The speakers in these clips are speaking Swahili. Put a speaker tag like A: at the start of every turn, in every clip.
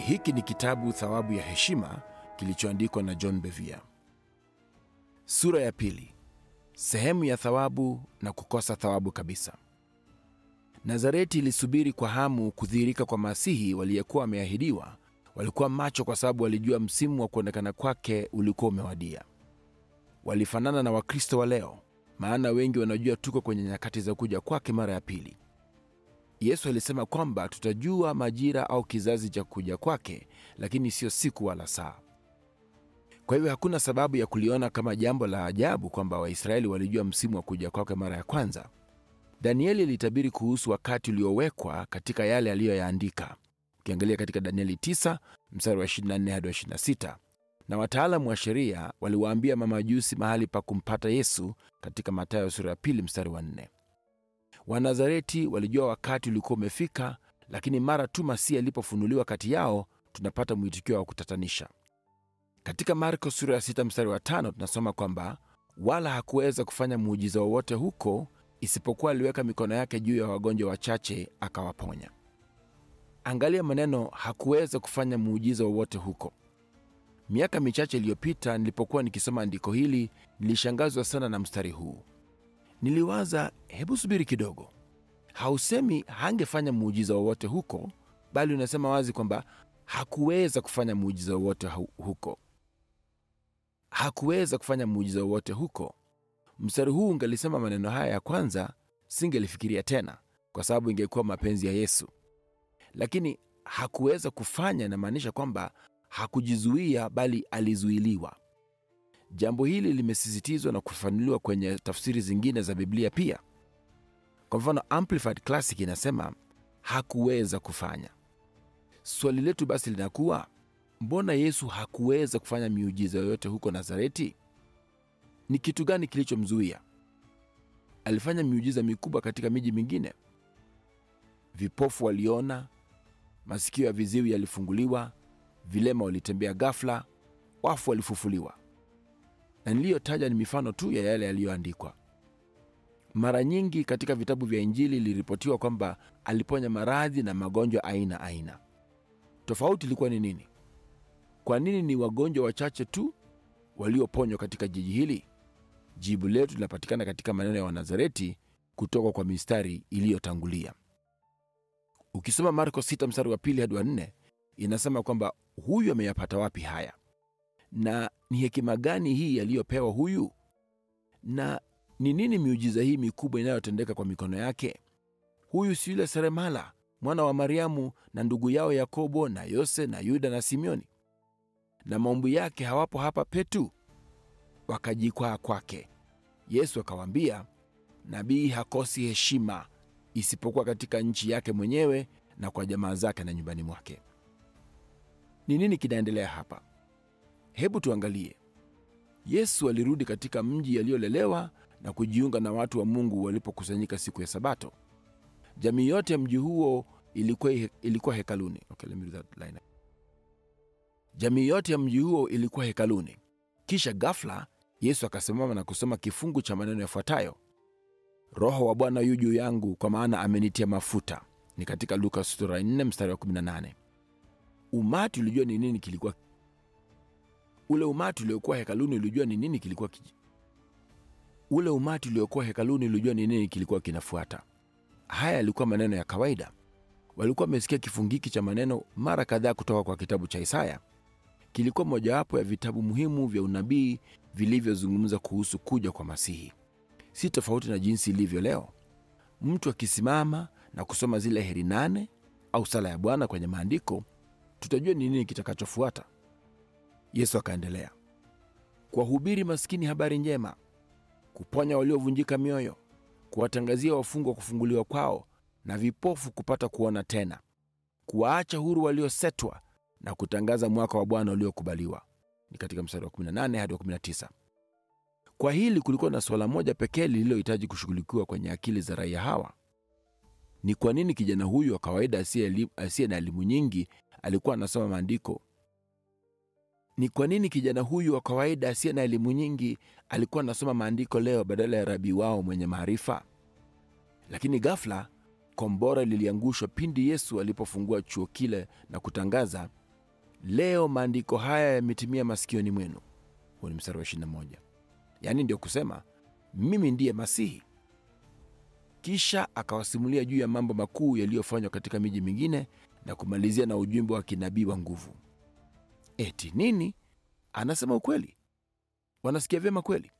A: Hiki ni kitabu Thawabu ya Heshima kilichoandikwa na John Bevere. Sura ya pili. Sehemu ya thawabu na kukosa thawabu kabisa. Nazareti ilisubiri kwa hamu kudhihirika kwa Masihi waliyekuwa wameahidiwa. Walikuwa macho kwa sababu walijua msimu wa kuonekana kwake ulikuwa umewadia. Walifanana na Wakristo wa leo, maana wengi wanajua tuko kwenye nyakati za kuja kwake mara ya pili. Yesu alisema kwamba tutajua majira au kizazi cha kuja kwake, lakini sio siku wala saa. Kwa hivyo hakuna sababu ya kuliona kama jambo la ajabu kwamba Waisraeli walijua msimu wa kuja kwake mara ya kwanza. Danieli alitabiri kuhusu wakati uliowekwa katika yale aliyoyaandika. Ukiangalia katika Danieli 9 mstari wa 24 hadi 26. Na wataalamu wa sheria waliwaambia mamajusi mahali pa kumpata Yesu katika Mathayo sura ya 2 mstari wa 4. Wanazareti walijua wakati ulikuwa umefika, lakini mara tu Masihi alipofunuliwa kati yao, tunapata mwitikio wa kutatanisha. Katika Marko sura ya 6 mstari wa 5 tunasoma kwamba wala hakuweza kufanya muujiza wowote huko, isipokuwa aliweka mikono yake juu ya wagonjwa wachache akawaponya. Angalia maneno hakuweza kufanya muujiza wowote huko. Miaka michache iliyopita nilipokuwa nikisoma andiko hili, nilishangazwa sana na mstari huu. Niliwaza, hebu subiri kidogo. Hausemi hangefanya muujiza wowote huko, bali unasema wazi kwamba hakuweza kufanya muujiza wowote huko. Hakuweza kufanya muujiza wowote huko. Mstari huu ungelisema maneno haya ya kwanza, singelifikiria tena, kwa sababu ingekuwa mapenzi ya Yesu. Lakini hakuweza kufanya inamaanisha kwamba hakujizuia, bali alizuiliwa. Jambo hili limesisitizwa na kufafanuliwa kwenye tafsiri zingine za Biblia pia. Kwa mfano, Amplified Classic inasema hakuweza kufanya. Swali letu basi linakuwa, mbona Yesu hakuweza kufanya miujiza yoyote huko Nazareti? Ni kitu gani kilichomzuia? Alifanya miujiza mikubwa katika miji mingine. Vipofu waliona, masikio ya viziwi yalifunguliwa, vilema walitembea ghafla, wafu walifufuliwa. Na niliyotaja ni mifano tu ya yale yaliyoandikwa. Mara nyingi katika vitabu vya Injili iliripotiwa kwamba aliponya maradhi na magonjwa aina aina. Tofauti ilikuwa ni nini? Kwa nini ni wagonjwa wachache tu walioponywa katika jiji hili? Jibu letu linapatikana katika maneno ya Wanazareti kutoka kwa mistari iliyotangulia. Ukisoma Marko 6 mstari wa 2 hadi wa 4, inasema kwamba huyu ameyapata wapi haya? Na ni hekima gani hii aliyopewa huyu? Na ni nini miujiza hii mikubwa inayotendeka kwa mikono yake? Huyu si yule seremala, mwana wa Mariamu na ndugu yao Yakobo na Yose na Yuda na Simioni? Na maumbu yake hawapo hapa petu? Wakajikwaa kwake. Yesu akawaambia, nabii hakosi heshima isipokuwa katika nchi yake mwenyewe na kwa jamaa zake na nyumbani mwake. Ni nini kinaendelea hapa? Hebu tuangalie. Yesu alirudi katika mji aliyolelewa na kujiunga na watu wa Mungu walipokusanyika siku ya Sabato. Jamii yote ya mji huo ilikuwa hekaluni. Okay, let me read that line. Jamii yote ya mji huo ilikuwa hekaluni. Kisha ghafla Yesu akasimama na kusoma kifungu cha maneno yafuatayo: Roho wa Bwana yu juu yangu, kwa maana amenitia mafuta. Ni katika Luka sura 4 mstari wa 18. Umati ulijua ni nini kilikuwa. Ule umati uliokuwa hekaluni ulijua ni nini kilikuwa Ule umati uliokuwa hekaluni ulijua ni nini kilikuwa kinafuata. Haya yalikuwa maneno ya kawaida. Walikuwa wamesikia kifungiki cha maneno mara kadhaa kutoka kwa kitabu cha Isaya. Kilikuwa mojawapo ya vitabu muhimu vya unabii vilivyozungumza kuhusu kuja kwa Masihi. Si tofauti na jinsi ilivyo leo. Mtu akisimama na kusoma zile heri 8 au sala ya Bwana kwenye maandiko, tutajua ni nini kitakachofuata. Yesu akaendelea, kuwahubiri maskini habari njema, kuponya waliovunjika mioyo, kuwatangazia wafungwa kufunguliwa kwao na vipofu kupata kuona tena, kuwaacha huru waliosetwa na kutangaza mwaka wa Bwana uliokubaliwa. Ni katika mstari wa 18 hadi wa 19. Kwa hili kulikuwa na swala moja pekee lililohitaji kushughulikiwa kwenye akili za raia hawa. Ni kwa nini kijana huyu wa kawaida asiye na elimu nyingi alikuwa anasoma maandiko? Ni kwa nini kijana huyu wa kawaida asiye na elimu nyingi alikuwa anasoma maandiko leo badala ya rabi wao mwenye maarifa? Lakini ghafla kombora liliangushwa pindi Yesu alipofungua chuo kile na kutangaza, leo maandiko haya yametimia masikioni mwenu. Huo ni mstari wa 21. Yaani ndio kusema mimi ndiye Masihi. Kisha akawasimulia juu ya mambo makuu yaliyofanywa katika miji mingine na kumalizia na ujumbe wa kinabii wa nguvu. Eti nini? Anasema ukweli. Wanasikia vyema kweli?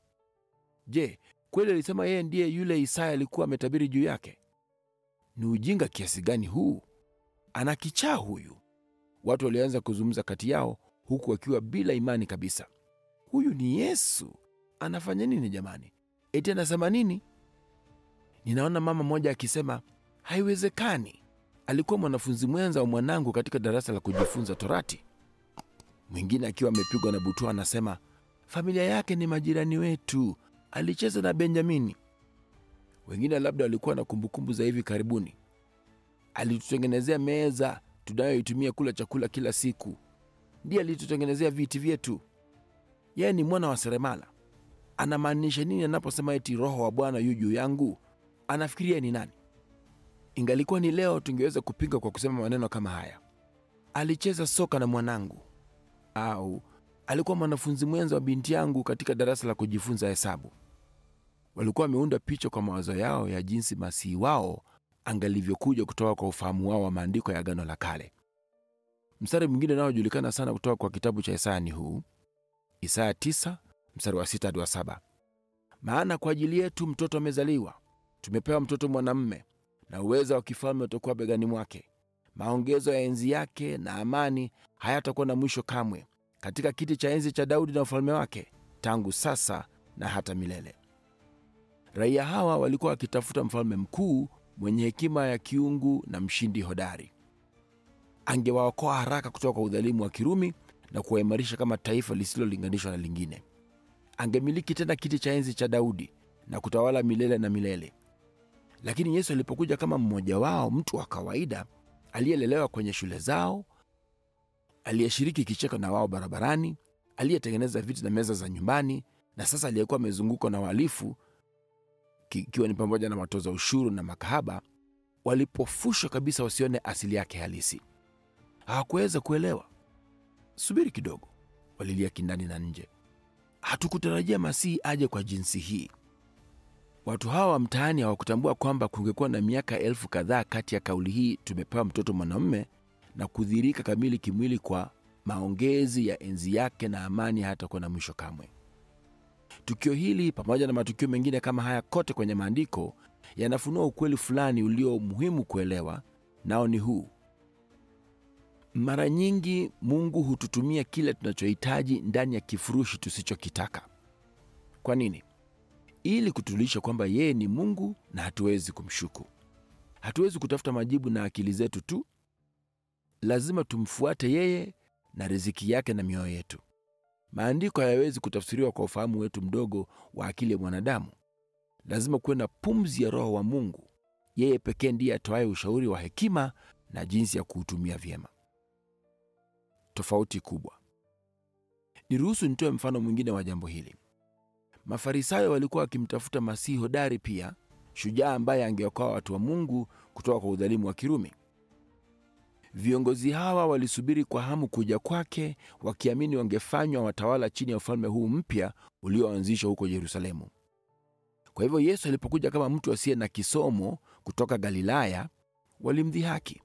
A: Je, kweli alisema yeye ndiye yule Isaya alikuwa ametabiri juu yake? Ni ujinga kiasi gani huu? Ana kichaa huyu. Watu walianza kuzungumza kati yao huku wakiwa bila imani kabisa. Huyu ni Yesu. Anafanya nini jamani? Eti anasema nini? Ninaona mama mmoja akisema, haiwezekani. Alikuwa mwanafunzi mwenza wa mwanangu katika darasa la kujifunza Torati. Mwingine akiwa amepigwa na butwaa anasema, familia yake ni majirani wetu. Alicheza na Benjamini. Wengine labda walikuwa na kumbukumbu za hivi karibuni. Alitutengenezea meza tunayoitumia kula chakula kila siku. Ndiye alitutengenezea viti vyetu. Yeye ni mwana wa seremala. Anamaanisha nini anaposema eti Roho wa Bwana yu juu yangu? Anafikiria ni nani? Ingalikuwa ni leo tungeweza kupinga kwa kusema maneno kama haya. Alicheza soka na mwanangu. Au alikuwa mwanafunzi mwenza wa binti yangu katika darasa la kujifunza hesabu. Walikuwa wameunda picha kwa mawazo yao ya jinsi Masihi wao angalivyokuja kutoka kwa ufahamu wao wa maandiko ya Agano la Kale. Mstari mwingine unaojulikana sana kutoka kwa kitabu cha Isaya ni huu. Isaya 9 mstari wa 6 hadi wa 7. Maana kwa ajili yetu mtoto amezaliwa, tumepewa mtoto mwanamume, na uweza wa kifalme utakuwa begani mwake. Maongezo ya enzi yake na amani hayatakuwa na mwisho kamwe, katika kiti cha enzi cha Daudi na ufalme wake, tangu sasa na hata milele. Raia hawa walikuwa wakitafuta mfalme mkuu mwenye hekima ya kiungu na mshindi hodari. Angewaokoa haraka kutoka kwa udhalimu wa Kirumi na kuwaimarisha kama taifa lisilolinganishwa na lingine. Angemiliki tena kiti cha enzi cha Daudi na kutawala milele na milele. Lakini Yesu alipokuja kama mmoja wao, mtu wa kawaida, aliyelelewa kwenye shule zao, aliyeshiriki kicheko na wao barabarani, aliyetengeneza viti na meza za nyumbani, na sasa aliyekuwa amezungukwa na wahalifu, ikiwa ni pamoja na watoza ushuru na makahaba, walipofushwa kabisa wasione asili yake halisi. Hawakuweza kuelewa. Subiri kidogo, walilia kindani na nje. Hatukutarajia Masihi aje kwa jinsi hii. Watu hawa mtaani hawakutambua kwamba kungekuwa na miaka 1000 kadhaa kati ya kauli hii tumepewa mtoto mwanamume na kudhihirika kamili kimwili kwa maongezi ya enzi yake na amani hatakuwa na mwisho kamwe. Tukio hili pamoja na matukio mengine kama haya kote kwenye maandiko yanafunua ukweli fulani ulio muhimu kuelewa, nao ni huu. Mara nyingi Mungu hututumia kile tunachohitaji ndani ya kifurushi tusichokitaka. Kwa nini? Ili kutulisha kwamba yeye ni Mungu na hatuwezi kumshuku. Hatuwezi kutafuta majibu na akili zetu tu. Lazima tumfuate yeye na riziki yake na mioyo yetu. Maandiko hayawezi kutafsiriwa kwa ufahamu wetu mdogo wa akili ya mwanadamu. Lazima kuwe na pumzi ya Roho wa Mungu. Yeye pekee ndiye atoaye ushauri wa hekima na jinsi ya kuutumia vyema. Tofauti kubwa. Niruhusu nitoe mfano mwingine wa jambo hili. Mafarisayo walikuwa wakimtafuta Masihi hodari pia, shujaa ambaye angeokoa watu wa Mungu kutoka kwa udhalimu wa Kirumi. Viongozi hawa walisubiri kwa hamu kuja kwake, wakiamini wangefanywa watawala chini ya ufalme huu mpya ulioanzishwa huko Yerusalemu. Kwa hivyo Yesu alipokuja kama mtu asiye na kisomo kutoka Galilaya, walimdhihaki.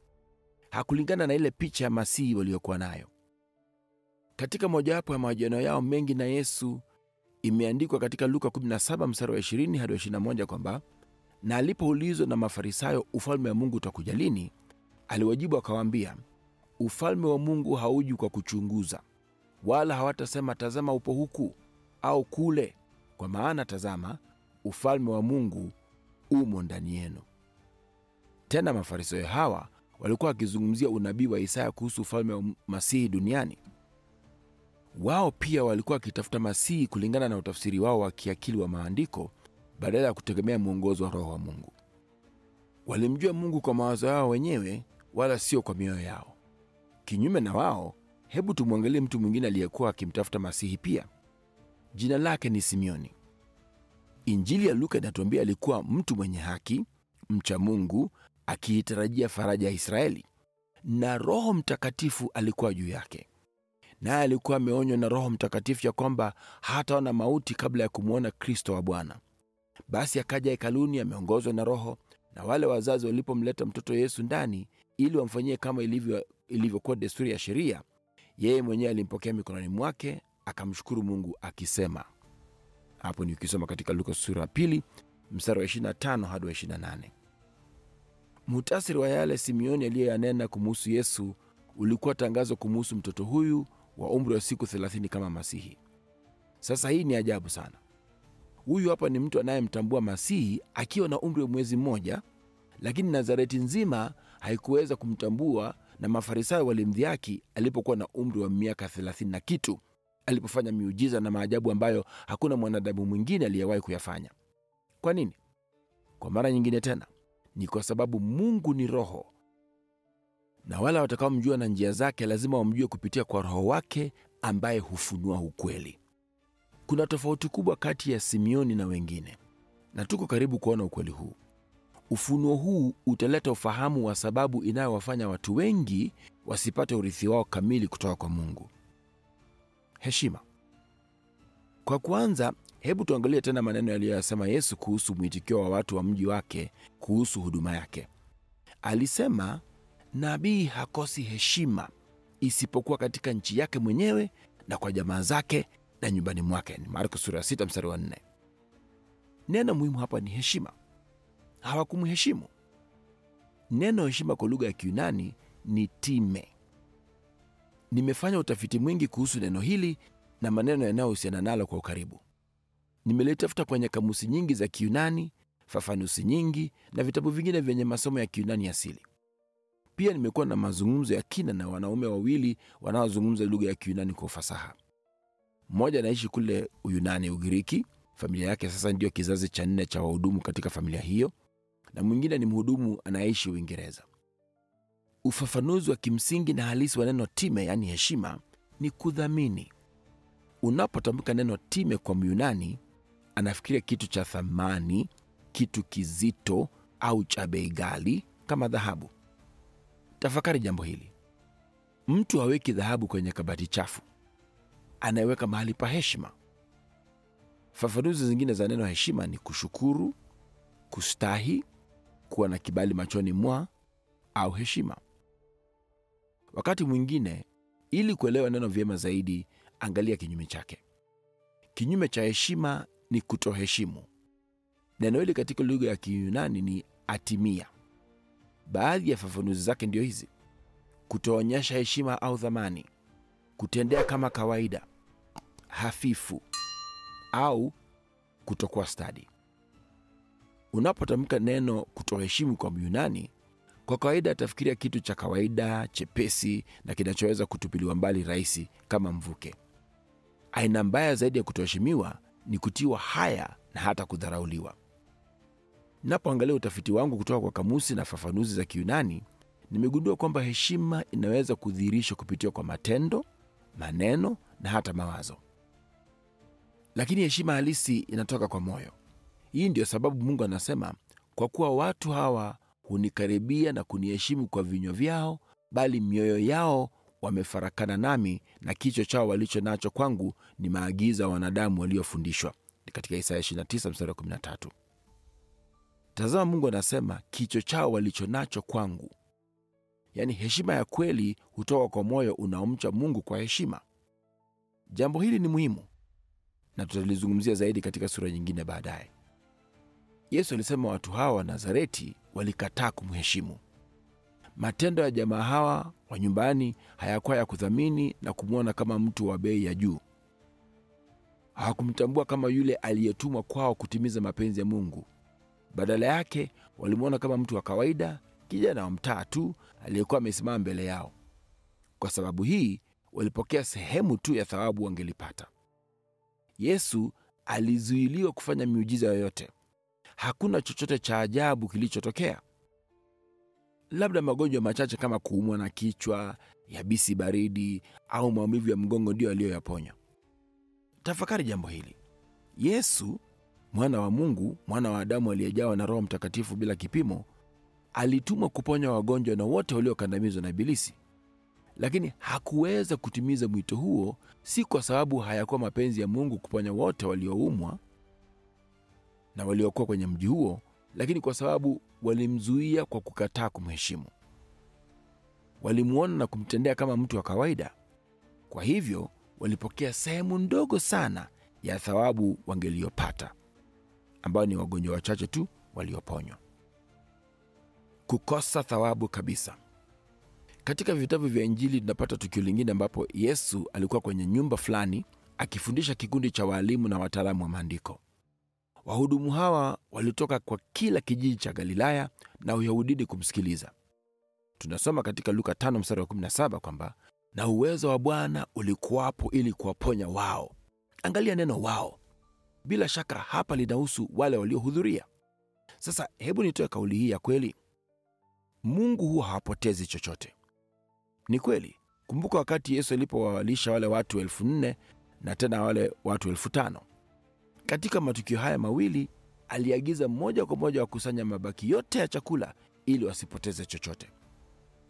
A: Hakulingana na ile picha ya Masihi waliokuwa nayo. Katika mojawapo ya mahojiano yao mengi na Yesu, imeandikwa katika Luka 17 mstari wa 20 hadi 21 kwamba, na alipoulizwa na Mafarisayo ufalme wa Mungu utakuja lini, aliwajibu akawaambia, ufalme wa Mungu hauji kwa kuchunguza, wala hawatasema tazama upo huku au kule, kwa maana tazama ufalme wa Mungu umo ndani yenu. Tena Mafarisayo hawa walikuwa wakizungumzia unabii wa Isaya kuhusu ufalme wa Masihi duniani. Wao pia walikuwa wakitafuta Masihi kulingana na utafsiri wao wa kiakili wa maandiko badala ya kutegemea mwongozo wa Roho wa Mungu. Walimjua Mungu kwa mawazo yao wenyewe wala sio kwa mioyo yao. Kinyume na wao, hebu tumwangalie mtu mwingine aliyekuwa akimtafuta Masihi pia. Jina lake ni Simeoni. Injili ya Luka inatuambia alikuwa mtu mwenye haki, mcha Mungu, akiitarajia faraja ya Israeli, na Roho Mtakatifu alikuwa juu yake. naye alikuwa ameonywa na Roho Mtakatifu ya kwamba hataona mauti kabla ya kumwona Kristo wa Bwana. Basi akaja hekaluni ameongozwa na Roho, na wale wazazi walipomleta mtoto Yesu ndani ili wamfanyie kama ilivyokuwa desturi ya sheria, yeye mwenyewe alimpokea mikononi mwake, akamshukuru Mungu akisema. Hapo ni ukisoma katika Luka sura ya 2 mstari wa 25 hadi wa 28. Muhtasari wa yale Simeoni aliyoyanena kumhusu Yesu ulikuwa tangazo kumhusu mtoto huyu wa umri wa siku 30 kama Masihi. Sasa hii ni ajabu sana. Huyu hapa ni mtu anayemtambua Masihi akiwa na umri wa mwezi mmoja, lakini Nazareti nzima haikuweza kumtambua, na Mafarisayo walimdhihaki alipokuwa na umri wa miaka 30 na kitu, alipofanya miujiza na maajabu ambayo hakuna mwanadamu mwingine aliyewahi kuyafanya. Kwa nini? Kwa mara nyingine tena, ni kwa sababu Mungu ni Roho, na wala watakaomjua na njia zake lazima wamjue kupitia kwa Roho wake ambaye hufunua ukweli. Kuna tofauti kubwa kati ya Simeoni na wengine, na tuko karibu kuona ukweli huu. Ufunuo huu utaleta ufahamu wa sababu inayowafanya watu wengi wasipate urithi wao kamili kutoka kwa Mungu. Heshima. Kwa kwanza, hebu tuangalie tena maneno yaliyoyasema Yesu kuhusu mwitikio wa watu wa mji wake kuhusu huduma yake. Alisema, nabii hakosi heshima isipokuwa katika nchi yake mwenyewe na kwa jamaa zake na nyumbani mwake. Ni Marko sura 6 mstari wa 4. Neno muhimu hapa ni heshima. Hawakumheshimu. Neno heshima kwa lugha ya Kiyunani ni time. Nimefanya utafiti mwingi kuhusu neno hili na maneno yanayohusiana nalo kwa ukaribu. Nimelitafuta kwenye kamusi nyingi za Kiyunani, fafanuzi nyingi na vitabu vingine vyenye masomo ya Kiyunani asili. Pia nimekuwa na mazungumzo ya kina na wanaume wawili wanaozungumza lugha ya Kiyunani kwa ufasaha. Mmoja anaishi kule Uyunani, Ugiriki. Familia yake sasa ndio kizazi cha 4 cha wahudumu katika familia hiyo, na mwingine ni mhudumu anaishi Uingereza. Ufafanuzi wa kimsingi na halisi wa neno time, yani heshima, ni kudhamini. Unapotamka neno time kwa Myunani, anafikiria kitu cha thamani, kitu kizito au cha bei ghali kama dhahabu. Tafakari jambo hili. Mtu haweki dhahabu kwenye kabati chafu, anaiweka mahali pa heshima. Fafanuzi zingine za neno heshima ni kushukuru, kustahi, kuwa na kibali machoni mwa, au heshima. Wakati mwingine, ili kuelewa neno vyema zaidi, angalia kinyume chake. Kinyume cha heshima ni kutoheshimu. Neno hili katika lugha ya Kiyunani ni atimia. Baadhi ya fafanuzi zake ndio hizi: kutoonyesha heshima au thamani, kutendea kama kawaida, hafifu, au kutokuwa stadi. Unapotamka neno kutoheshimu kwa Myunani, kwa kawaida atafikiria kitu cha kawaida, chepesi na kinachoweza kutupiliwa mbali rahisi kama mvuke. Aina mbaya zaidi ya kutoheshimiwa ni kutiwa haya na hata kudharauliwa. Ninapoangalia utafiti wangu kutoka kwa kamusi na fafanuzi za Kiyunani, nimegundua kwamba heshima inaweza kudhihirishwa kupitia kwa matendo, maneno na hata mawazo. Lakini heshima halisi inatoka kwa moyo. Hii ndio sababu Mungu anasema, kwa kuwa watu hawa hunikaribia na kuniheshimu kwa vinywa vyao, bali mioyo yao wamefarakana nami, na kichwa chao walicho nacho kwangu ni maagizo ya wanadamu waliofundishwa. Ni katika Isaya 29 mstari wa 13. Tazama, Mungu anasema kichwa chao walicho nacho kwangu. Yaani heshima ya kweli hutoka kwa moyo unaomcha Mungu kwa heshima. Jambo hili ni muhimu, na tutalizungumzia zaidi katika sura nyingine baadaye. Yesu alisema watu hawa wa Nazareti walikataa kumheshimu. Matendo ya jamaa hawa wa nyumbani hayakuwa ya kudhamini na kumwona kama mtu wa bei ya juu. Hawakumtambua kama yule aliyetumwa kwao kutimiza mapenzi ya Mungu. Badala yake walimwona kama mtu wa kawaida, kijana wa mtaa tu aliyekuwa amesimama mbele yao. Kwa sababu hii walipokea sehemu tu ya thawabu wangelipata. Yesu alizuiliwa kufanya miujiza yoyote. Hakuna chochote cha ajabu kilichotokea. Labda magonjwa machache kama kuumwa na kichwa, yabisi baridi au maumivu ya mgongo ndio aliyoyaponya. Tafakari jambo hili. Yesu, mwana wa Mungu, mwana wa Adamu aliyejawa na Roho Mtakatifu bila kipimo, alitumwa kuponya wagonjwa na wote waliokandamizwa na Ibilisi. lakini hakuweza kutimiza mwito huo, si kwa sababu hayakuwa mapenzi ya Mungu kuponya wote walioumwa na waliokuwa kwenye mji huo, lakini kwa sababu walimzuia kwa kukataa kumheshimu. Walimuona na kumtendea kama mtu wa kawaida. Kwa hivyo walipokea sehemu ndogo sana ya thawabu wangeliopata, ambao ni wagonjwa wachache tu walioponywa. Kukosa thawabu kabisa. Katika vitabu vya Injili tunapata tukio lingine ambapo Yesu alikuwa kwenye nyumba fulani akifundisha kikundi cha walimu na wataalamu wa maandiko. Wahudumu hawa walitoka kwa kila kijiji cha Galilaya na Uyahudini kumsikiliza. Tunasoma katika Luka 5:17 kwamba na uwezo wa Bwana ulikuwapo ili kuwaponya wao. Angalia neno wao. Bila shaka hapa linahusu wale waliohudhuria. Sasa hebu nitoe kauli hii ya kweli. Mungu huwa hawapotezi chochote. Ni kweli. Kumbuka wakati Yesu alipowalisha wale watu 4,000 na tena wale watu 5,000. Katika matukio haya mawili aliagiza moja kwa moja wakusanya mabaki yote ya chakula ili wasipoteze chochote.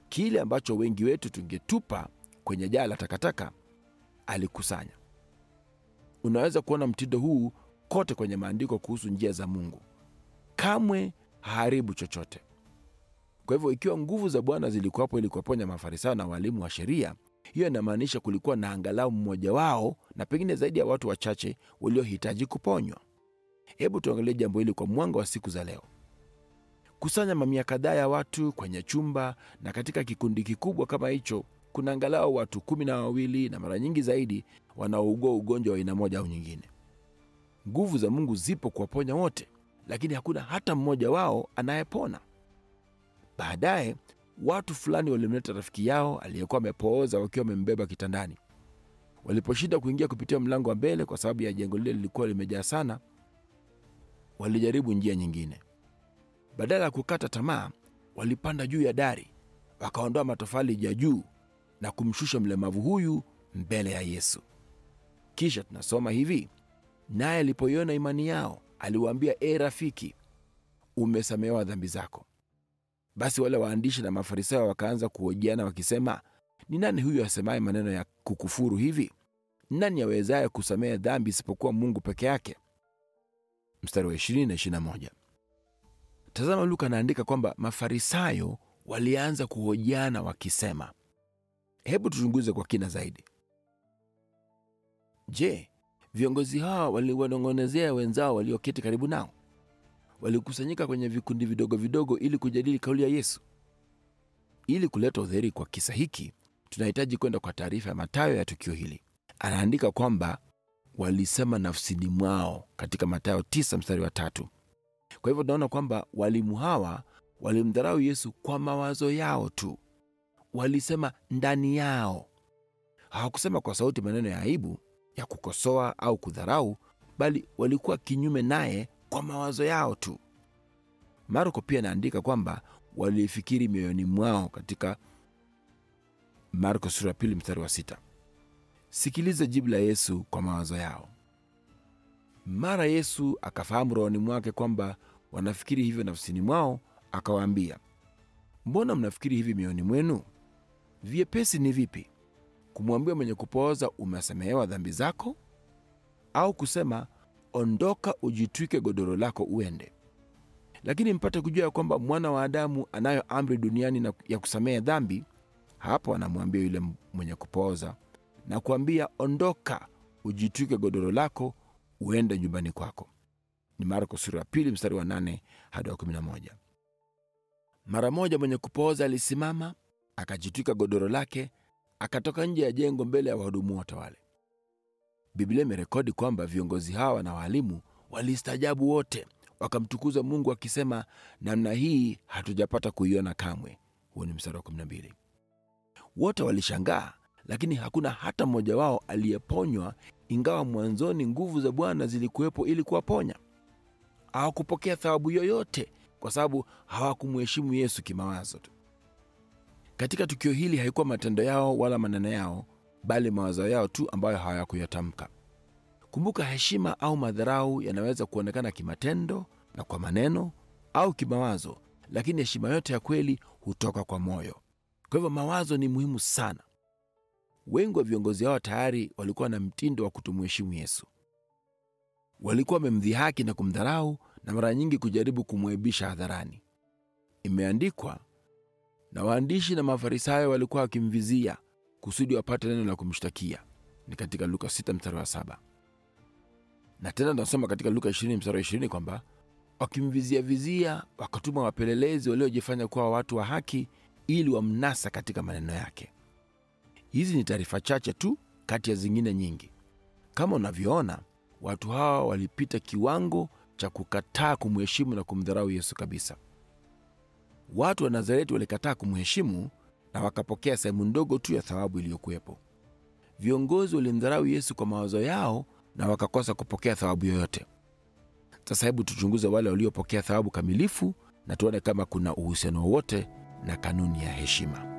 A: Kile ambacho wengi wetu tungetupa kwenye jaa la takataka alikusanya. Unaweza kuona mtindo huu kote kwenye maandiko kuhusu njia za Mungu. Kamwe haharibu chochote. Kwa hivyo ikiwa nguvu za Bwana zilikuwapo ili kuwaponya Mafarisayo na walimu wa sheria, hiyo inamaanisha kulikuwa na angalau mmoja wao na pengine zaidi ya watu wachache waliohitaji kuponywa. Hebu tuangalie jambo hili kwa mwanga wa siku za leo. Kusanya mamia kadhaa ya watu kwenye chumba, na katika kikundi kikubwa kama hicho kuna angalau watu 12 na mara nyingi zaidi wanaougua ugonjwa wa aina moja au nyingine. Nguvu za Mungu zipo kuwaponya wote, lakini hakuna hata mmoja wao anayepona. Baadaye watu fulani walimleta rafiki yao aliyekuwa amepooza wakiwa wamembeba kitandani. Waliposhinda kuingia kupitia mlango wa mbele kwa sababu ya jengo lile lilikuwa limejaa sana, walijaribu njia nyingine. Badala ya kukata tamaa, walipanda juu ya dari, wakaondoa matofali ya juu na kumshusha mlemavu huyu mbele ya Yesu. Kisha tunasoma hivi, naye alipoiona imani yao, aliwaambia, rafiki, umesamehewa dhambi zako. Basi wale waandishi na Mafarisayo wakaanza kuhojiana wakisema, ni nani huyu asemaye maneno ya kukufuru hivi? Nani awezaye kusamehe dhambi isipokuwa Mungu peke yake? Mstari wa 20 na 21. Tazama, Luka anaandika kwamba Mafarisayo walianza kuhojiana wakisema. Hebu tuchunguze kwa kina zaidi. Je, viongozi hawa waliwanong'onezea wenzao walioketi karibu nao? Walikusanyika kwenye vikundi vidogo vidogo ili kujadili kauli ya Yesu? Ili kuleta udhahiri kwa kisa hiki, tunahitaji kwenda kwa taarifa ya Mathayo ya tukio hili. Anaandika kwamba walisema nafsini mwao katika Mathayo 9 mstari wa 3. Kwa hivyo tunaona kwamba walimu hawa walimdharau Yesu kwa mawazo yao tu. Walisema ndani yao. Hawakusema kwa sauti maneno ya aibu, ya kukosoa au kudharau, bali walikuwa kinyume naye kwa mawazo yao tu. Marko pia anaandika kwamba walifikiri mioyoni mwao katika Marko sura 2 mstari wa 6. Sikiliza jibu la Yesu kwa mawazo yao. Mara Yesu akafahamu rohoni mwake kwamba wanafikiri hivyo nafsini mwao, akawaambia, mbona mnafikiri hivi mioyoni mwenu? Vyepesi ni vipi kumwambia mwenye kupooza, umesamehewa dhambi zako, au kusema, ondoka ujitwike godoro lako uende? Lakini mpate kujua kwamba Mwana wa Adamu anayo amri duniani ya kusamehe dhambi. Hapo anamwambia yule mwenye kupooza na kuambia, ondoka ujitwike godoro lako uende nyumbani kwako. Ni Marko sura 2 mstari wa 8 hadi wa 11. Mara moja mwenye kupooza alisimama, akajitwika godoro lake, akatoka nje ya jengo mbele ya wahudumu wote wale. Biblia imerekodi kwamba viongozi hawa na walimu walistaajabu wote, wakamtukuza Mungu wakisema, namna hii hatujapata kuiona kamwe. Huo ni mstari wa 12. Wote walishangaa, lakini hakuna hata mmoja wao aliyeponywa, ingawa mwanzoni nguvu za Bwana zilikuwepo ili kuwaponya. Hawakupokea thawabu yoyote kwa sababu hawakumheshimu Yesu kimawazo tu. Katika tukio hili haikuwa matendo yao wala maneno yao, bali mawazo yao tu ambayo hawakuyatamka. Kumbuka, heshima au madharau yanaweza kuonekana kimatendo na kwa maneno au kimawazo, lakini heshima yote ya kweli hutoka kwa moyo. Kwa hivyo mawazo ni muhimu sana. wengi wa viongozi hao tayari walikuwa na mtindo wa kutomheshimu Yesu. Walikuwa wamemdhihaki na kumdharau na mara nyingi kujaribu kumwaibisha hadharani. Imeandikwa, na waandishi na Mafarisayo walikuwa wakimvizia kusudi wapate neno la kumshtakia. Ni katika Luka 6:7. Na tena tunasoma katika Luka 20:20 kwamba wakimvizia wakatuma wapelelezi waliojifanya kuwa watu wa haki ili wamnasa katika maneno yake. Hizi ni taarifa chache tu kati ya zingine nyingi. Kama unavyoona, watu hawa walipita kiwango cha kukataa kumheshimu na kumdharau Yesu kabisa. Watu wa Nazareti walikataa kumheshimu na wakapokea sehemu ndogo tu ya thawabu iliyokuwepo. Viongozi walimdharau Yesu kwa mawazo yao na wakakosa kupokea thawabu yoyote. Sasa hebu tuchunguze wale waliopokea thawabu kamilifu na tuone kama kuna uhusiano wote na kanuni ya heshima.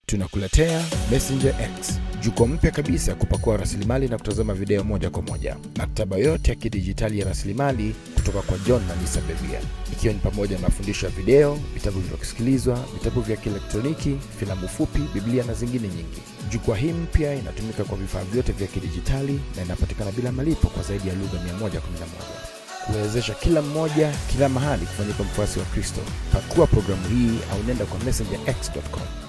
A: Tunakuletea Messenger X, jukwaa mpya kabisa kupakua rasilimali na kutazama video moja kwa moja. Maktaba yote ya kidijitali ya rasilimali kutoka kwa John na Lisa Bevere, ikiwa ni pamoja na mafundisho ya video, vitabu vya kusikilizwa, vitabu vya kielektroniki, filamu fupi, Biblia na zingine nyingi. Jukwaa hii mpya inatumika kwa vifaa vyote vya kidijitali na inapatikana bila malipo kwa zaidi ya lugha 111. Kuwezesha kila mmoja kila mahali kufanyika mfuasi wa Kristo. Pakua programu hii au nenda kwa messengerx.com.